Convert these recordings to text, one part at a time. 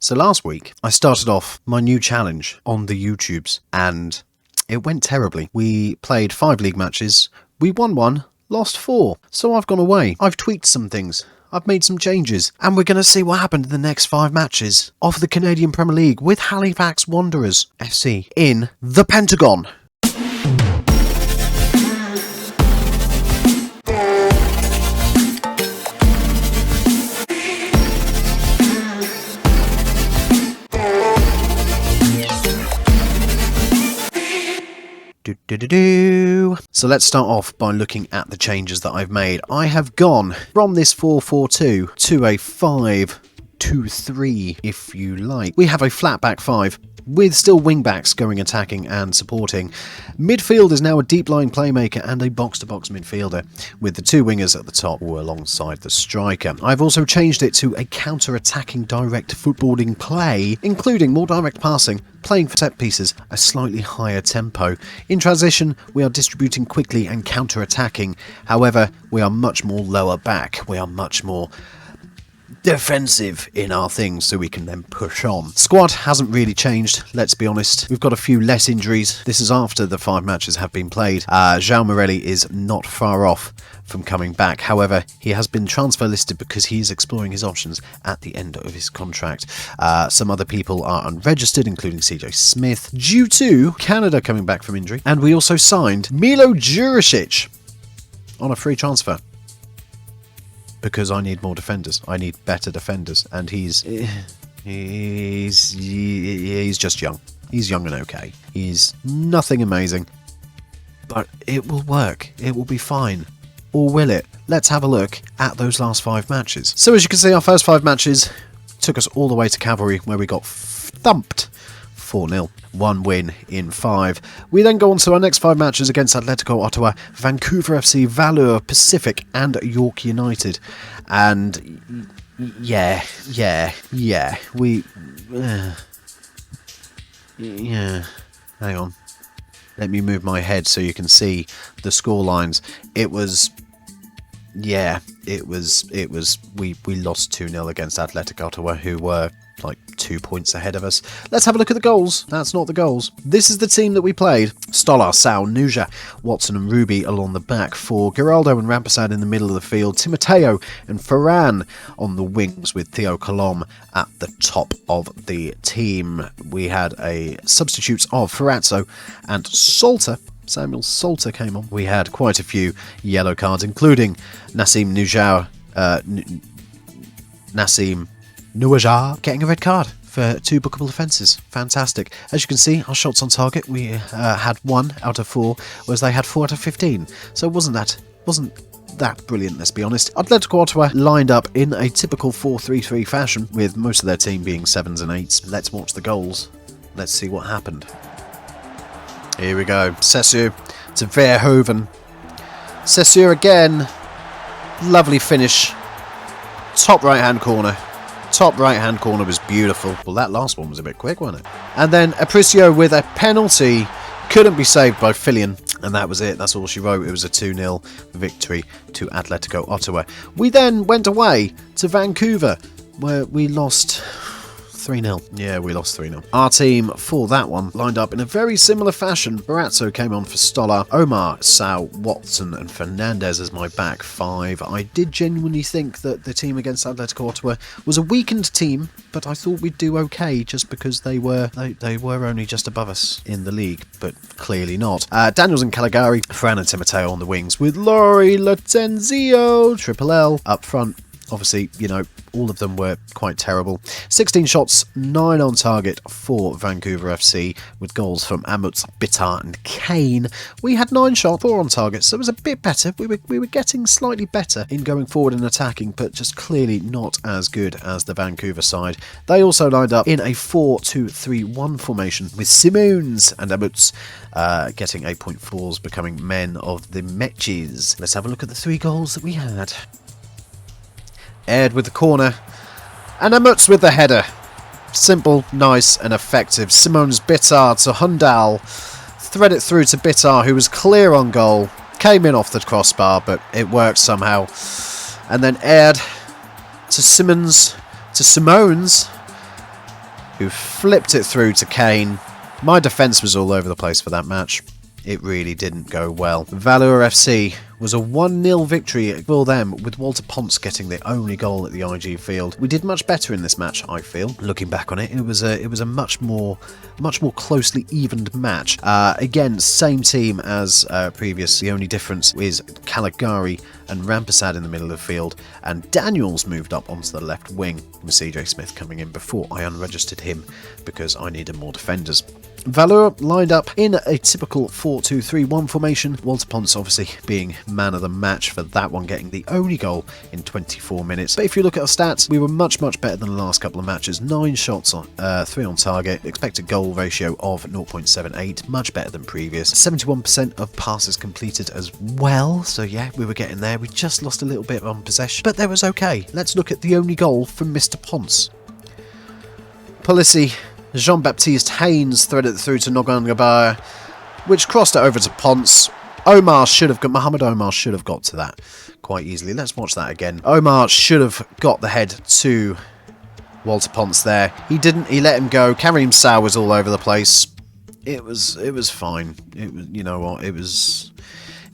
So last week, I started off my new challenge on the YouTubes, and it went terribly. We played 5 league matches, we won 1, lost 4. So I've gone away. I've tweaked some things. I've made some changes, and we're going to see what happened in the next 5 matches of the Canadian Premier League with Halifax Wanderers FC in the Pentagon. So let's start off by looking at the changes that I've made. I have gone from this 4-4-2 to a 5-2-3, if you like. We have a flat back 5 with still wing-backs going attacking and supporting. Midfield is now a deep-lying playmaker and a box-to-box midfielder, with the 2 wingers at the top or alongside the striker. I've also changed it to a counter-attacking direct footballing play, including more direct passing, playing for set pieces, a slightly higher tempo. In transition, we are distributing quickly and counter-attacking. However, we are much more lower back. We are much more defensive in our things, so we can then push on. Squad hasn't really changed, let's be honest. We've got a few less injuries. This is after the 5 matches have been played. João Morelli is not far off from coming back. However, he has been transfer listed because he is exploring his options at the end of his contract. Some other people are unregistered, including CJ Smith, due to Canada coming back from injury. And we also signed Milo Juricic on a free transfer, because I need more defenders. I need better defenders, and he's just young. He's young and okay. He's nothing amazing, but it will work. It will be fine. Or will it? Let's have a look at those last 5 matches. So as you can see, our first 5 matches took us all the way to Cavalry, where we got thumped 4-0. 1 win in 5. We then go on to our next 5 matches against Atletico Ottawa, Vancouver FC, Valor, Pacific and York United. And yeah. Hang on. Let me move my head so you can see the score lines. We lost 2-0 against Atletico Ottawa, who were like 2 points ahead of us. Let's have a look at the goals. That's not the goals. This is the team that we played. Stolar, Sau, Nuja, Watson and Ruby along the back 4. Geraldo and Rampersad in the middle of the field. Timoteo and Ferran on the wings, with Theo Colom at the top of the team. We had a substitutes of Ferrazzo and Salter. Samuel Salter came on. We had quite a few yellow cards, including Nassim Nuajar getting a red card for 2 bookable offences. Fantastic. As you can see, our shots on target, we had 1 out of 4, whereas they had 4 out of 15. So wasn't that brilliant, let's be honest. Atletico Ottawa lined up in a typical 4-3-3 fashion, with most of their team being 7s and 8s. Let's watch the goals. Let's see what happened. Here we go. Sessu to Verhoeven. Sessu again. Lovely finish. Top right-hand corner. Top right-hand corner was beautiful. Well, that last one was a bit quick, wasn't it? And then Aparicio with a penalty. Couldn't be saved by Fillion. And that was it. That's all she wrote. It was a 2-0 victory to Atletico Ottawa. We then went away to Vancouver, where we lost 3-0. Yeah, we lost 3-0. Our team for that one lined up in a very similar fashion. Barrazzo came on for Stolar, Omar, Sau, Watson and Fernandez as my back 5. I did genuinely think that the team against Atletico Ottawa was a weakened team, but I thought we'd do okay just because they were only just above us in the league, but clearly not. Daniels and Caligari, Fran and Timoteo on the wings, with Laurie Latenzio, Triple L up front. Obviously, you know, all of them were quite terrible. 16 shots, 9 on target for Vancouver FC, with goals from Amutz, Bitar and Kane. We had 9 shots, 4 on target, so it was a bit better. We were getting slightly better in going forward and attacking, but just clearly not as good as the Vancouver side. They also lined up in a 4-2-3-1 formation, with Simons and Amutz getting 8.4s, becoming men of the matches. Let's have a look at the 3 goals that we had. Aird with the corner, and Amutz with the header. Simple, nice and effective. Simons Bitar to Hundal, thread it through to Bitar, who was clear on goal. Came in off the crossbar, but it worked somehow. And then Aird to Simons, who flipped it through to Kane. My defence was all over the place for that match. It really didn't go well. Valor FC was a 1-0 victory for them, with Walter Ponce getting the only goal at the IG field. We did much better in this match, I feel. Looking back on it, it was a much more closely evened match. Again, same team as previous. The only difference is Caligari and Rampersad in the middle of the field, and Daniels moved up onto the left wing, with CJ Smith coming in before I unregistered him because I needed more defenders. Valor lined up in a typical 4-2-3-1 formation. Walter Ponce obviously being man of the match for that one, getting the only goal in 24 minutes. But if you look at our stats, we were much better than the last couple of matches. 9 shots, 3 on target, expected goal ratio of 0.78, much better than previous. 71% of passes completed as well, so yeah, we were getting there. We just lost a little bit on possession, but that was okay. Let's look at the only goal from Mr. Ponce. Policy. Jean-Baptiste Haynes threaded it through to Nogan Gabaya, which crossed it over to Ponce. Mohamed Omar should have got to that quite easily. Let's watch that again. Omar should have got the head to Walter Ponce there. He didn't. He let him go. Karim Sow was all over the place. It was fine. It was, you know what? It was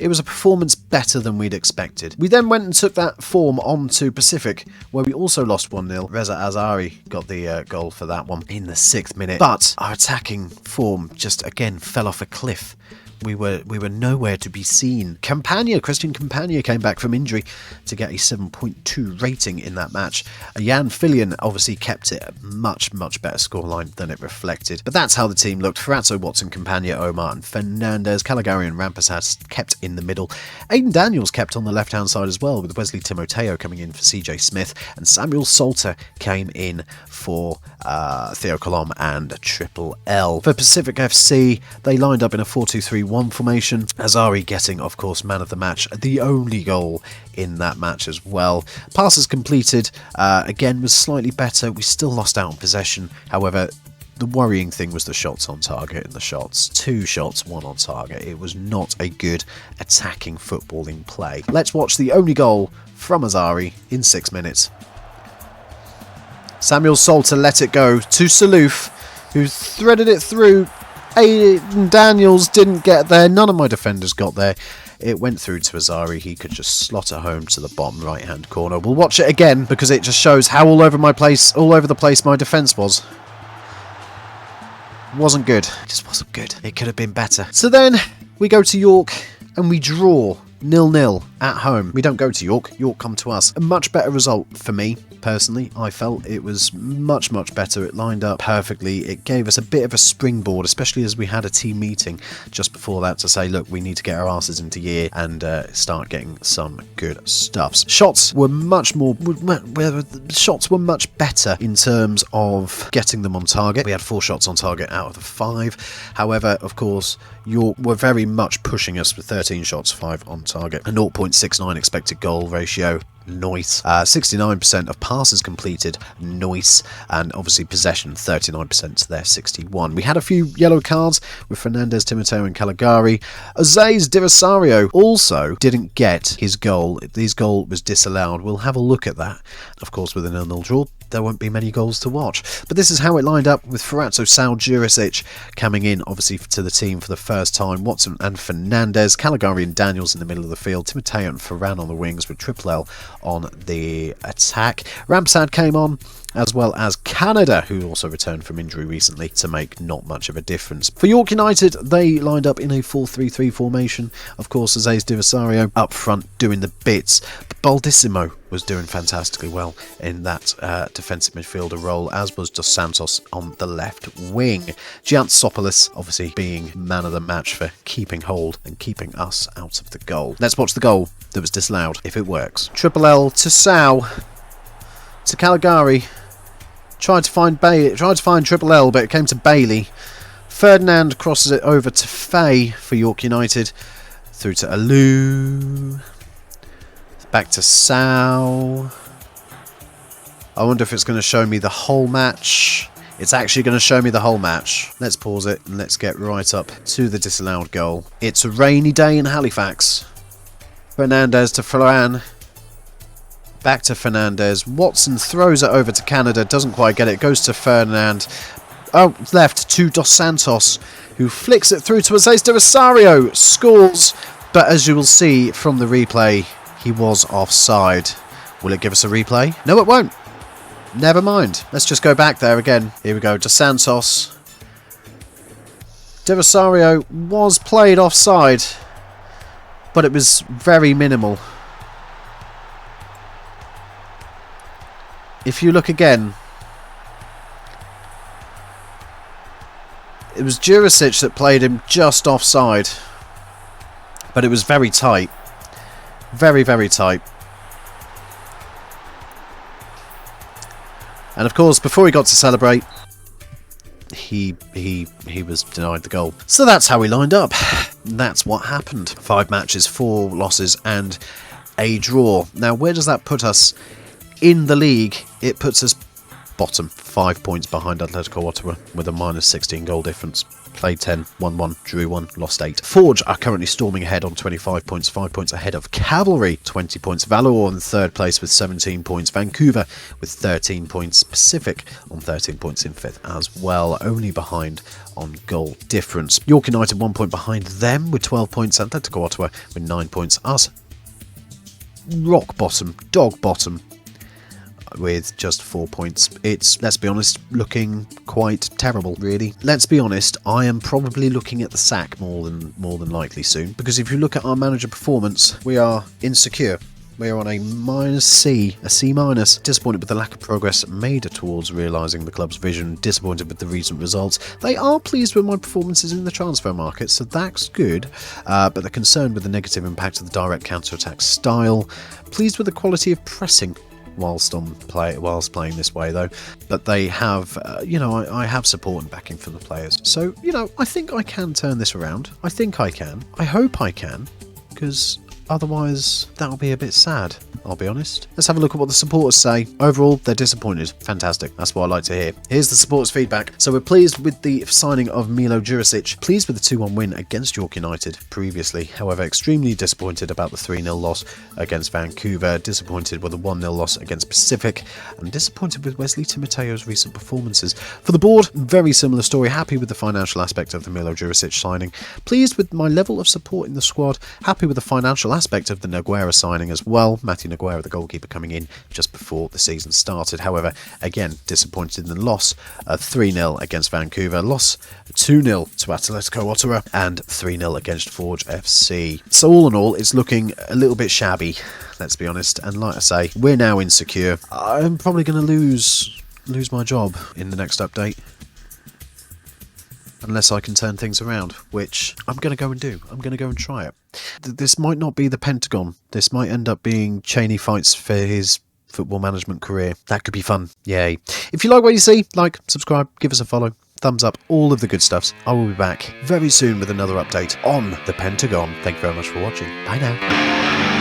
a performance better than we'd expected. We then went and took that form on to Pacific, where we also lost 1-0. Reza Azari got the goal for that one in the 6th minute. But our attacking form just, again, fell off a cliff. We were nowhere to be seen. Christian Campagna came back from injury to get a 7.2 rating in that match. Jan Fillion obviously kept it a much better scoreline than it reflected. But that's how the team looked. Ferrazzo, Watson, Campagna, Omar and Fernandez. Caligari and Rampersad kept in the middle. Aidan Daniels kept on the left-hand side as well, with Wesley Timoteo coming in for CJ Smith. And Samuel Salter came in for Theo Colom and Triple L. For Pacific FC, they lined up in a 4-2-3-1 formation. Azari getting, of course, man of the match, the only goal in that match as well. Passes completed, again, was slightly better. We still lost out on possession. However, the worrying thing was the shots on target and the shots. 2 shots, 1 on target. It was not a good attacking footballing play. Let's watch the only goal from Azari in 6 minutes. Samuel Salter let it go to Salouf, who threaded it through. Aidan Daniels didn't get there. None of my defenders got there. It went through to Azari. He could just slot it home to the bottom right-hand corner. We'll watch it again because it just shows how all over the place my defence was. Wasn't good. It just wasn't good. It could have been better. So then we go to York and we draw 0-0 at home. We don't go to York. York come to us. A much better result for me. Personally, I felt it was much better. It lined up perfectly. It gave us a bit of a springboard, especially as we had a team meeting just before that to say, look, we need to get our asses into gear and start getting some good stuffs. Shots were much better in terms of getting them on target. We had 4 shots on target out of the 5. However, of course, York were very much pushing us with 13 shots, 5 on target. A 0.69 expected goal ratio. Nice. 69% of passes completed. Nice. And obviously possession 39% to their 61. We had a few yellow cards with Fernandez, Timoteo and Caligari. Aziz Divisario also didn't get his goal. His goal was disallowed. We'll have a look at that. Of course, with a 0-0 draw, there won't be many goals to watch. But this is how it lined up with Ferrazzo, Sal, Jurisic coming in, obviously, to the team for the first time. Watson and Fernandez, Caligari and Daniels in the middle of the field, Timoteo and Ferran on the wings with Triple L on the attack. Rampersad came on, as well as Canada, who also returned from injury recently, to make not much of a difference. For York United, they lined up in a 4-3-3 formation. Of course, Aziz Divisario up front doing the bits. But Baldissimo was doing fantastically well in that defensive midfielder role, as was Dos Santos on the left wing. Giantsopoulos obviously being man of the match for keeping hold and keeping us out of the goal. Let's watch the goal that was disallowed, if it works. Triple L to Sow, to Caligari. Tried to find Triple L, but it came to Bailey. Ferdinand crosses it over to Faye for York United. Through to Alou. Back to Sow. I wonder if it's going to show me the whole match. It's actually going to show me the whole match. Let's pause it and let's get right up to the disallowed goal. It's a rainy day in Halifax. Fernandez to Floran. Back to Fernandez. Watson throws it over to Canada. Doesn't quite get it. Goes to Fernand. Oh, left to Dos Santos, who flicks it through to Aziz de Rosario. Scores. But as you will see from the replay, he was offside. Will it give us a replay? No, it won't. Never mind. Let's just go back there again. Here we go. Dos Santos. De Rosario was played offside, but it was very minimal. If you look again, it was Jurisic that played him just offside, but it was very tight. Very, very tight. And of course, before he got to celebrate, he was denied the goal. So that's how we lined up. That's what happened. 5 matches, 4 losses and a draw. Now, where does that put us in the league? It puts us bottom, 5 points behind Atletico Ottawa with a minus 16 goal difference. Played 10, won 1, drew 1, lost 8. Forge are currently storming ahead on 25 points, 5 points ahead of Cavalry, 20 points. Valor on 3rd place with 17 points. Vancouver with 13 points. Pacific on 13 points in 5th as well, only behind on goal difference. York United 1 point behind them with 12 points. Atletico Ottawa with 9 points. Us, rock bottom, dog bottom, with just 4 points. It's, let's be honest, looking quite terrible, really. Let's be honest, I am probably looking at the sack more than likely soon, because if you look at our manager performance, we are insecure. We are on a C-. Disappointed with the lack of progress made towards realising the club's vision. Disappointed with the recent results. They are pleased with my performances in the transfer market, so that's good. But they're concerned with the negative impact of the direct counter-attack style. Pleased with the quality of pressing whilst playing this way, though. But they have, I have support and backing from the players. So, I think I can turn this around. I think I can. I hope I can, because otherwise that'll be a bit sad, I'll be honest. Let's have a look at what the supporters say. Overall, they're disappointed. Fantastic. That's what I like to hear. Here's the supporters' feedback. So we're pleased with the signing of Milo Jurisic. Pleased with the 2-1 win against York United previously. However, extremely disappointed about the 3-0 loss against Vancouver. Disappointed with the 1-0 loss against Pacific. And disappointed with Wesley Timoteo's recent performances. For the board, very similar story. Happy with the financial aspect of the Milo Jurisic signing. Pleased with my level of support in the squad. Happy with the financial aspect of the Nogueira signing as well. Matthew Nogueira, the goalkeeper, coming in just before the season started. However, again, disappointed in the loss of 3-0 against Vancouver, loss 2-0 to Atletico Ottawa, and 3-0 against Forge FC. So all in all, it's looking a little bit shabby, let's be honest. And like I say, we're now insecure. I'm probably going to lose my job in the next update, unless I can turn things around, which I'm going to go and do. I'm going to go and try it. This might not be the Pentagon. This might end up being Cheney fights for his football management career. That could be fun. Yay. If you like what you see, like, subscribe, give us a follow, thumbs up, all of the good stuffs. I will be back very soon with another update on the Pentagon. Thank you very much for watching. Bye now.